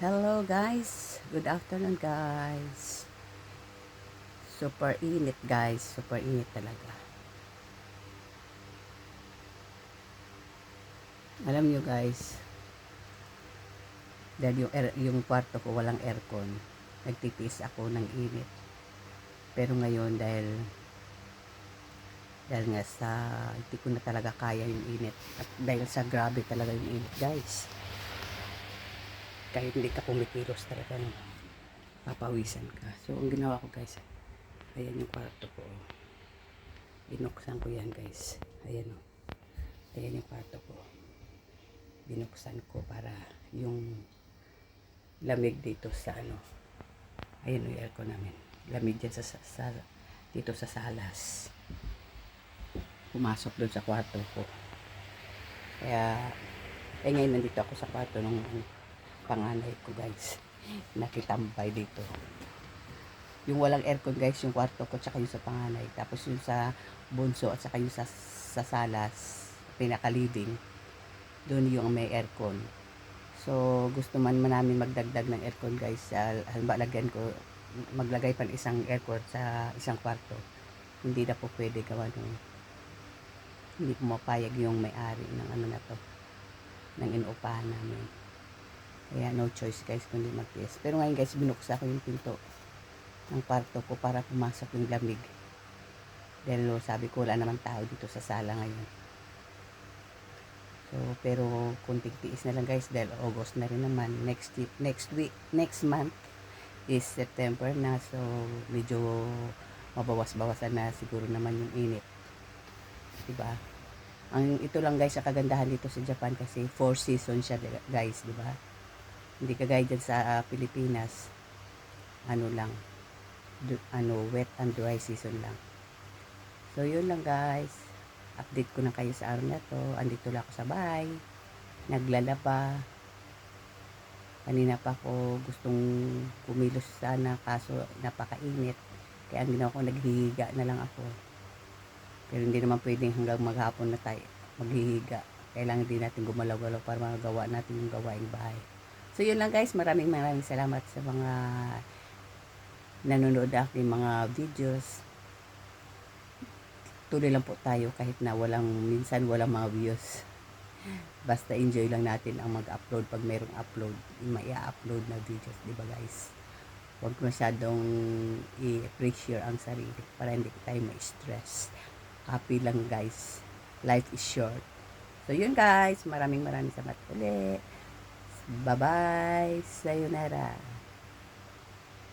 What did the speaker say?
Hello guys, good afternoon guys. Super init guys, super init talaga. Alam nyo guys, dahil yung kwarto ko walang aircon, nagtitiis ako ng init. Pero ngayon dahil nga sa hindi ko na talaga kaya yung init at dahil sa grabe talaga yung init guys. Kahit hindi ka kumikilos talaga papawisan ka. So ang ginawa ko guys, ayan yung kwarto ko. Binuksan ko yan guys. Ayan o. Ayan yung kwarto ko. Binuksan ko para yung lamig dito sa ayun yung aircon namin, lamig dyan dito sa salas pumasok doon sa kwarto ko. Kaya ngayon nandito ako sa kwarto ng panganay ko guys, nakitambay dito. Yung walang aircon guys yung kwarto ko tsaka yung sa panganay, tapos yung sa bunso at saka yung sa salas pinaka living, doon yung may aircon. So, gusto man namin magdagdag ng aircon guys. Halimbawa, maglagay pa ng isang aircon sa isang kwarto. Hindi na po pwede gawa hindi pumapayag yung may-ari ng na to, ng inuupahan namin. Kaya no choice guys kundi mag-tiis. Pero ngayon guys, binuksan ko yung pinto ng kwarto ko para pumasok yung lamig. Dahil sabi ko wala naman tao dito sa sala ngayon. So, pero kunting tiis na lang guys dahil August na rin naman. Next month is September na. So, medyo mabawas-bawasan na siguro naman yung init. Diba? Ito lang guys, ang kagandahan dito sa Japan kasi 4 seasons siya guys, diba? Hindi kagaya dyan sa Pilipinas. Lang, wet and dry season lang. So, yun lang guys. Update ko na kayo sa araw na to. Andito lang ako sa bahay. Naglalaba. Kanina pa ako gustong kumilos sana kaso napakainit. Kaya ang ginawa ko, naghihiga na lang ako. Pero hindi naman pwedeng hanggang maghapon na tayo maghihiga. Kailangan din natin gumalaw-galaw para magawa natin yung gawaing bahay. So yun lang guys. Maraming salamat sa mga nanonood aking mga videos. Tuloy lang po tayo kahit na minsan walang mga views. Basta enjoy lang natin ang mag-upload pag mayroong upload, mai-upload na videos, di ba guys? Huwag masyadong i-pressure ang sarili para hindi tayo ma-stress. Happy lang guys. Life is short. So yun guys, maraming salamat ulit. Bye-bye. Sayonara.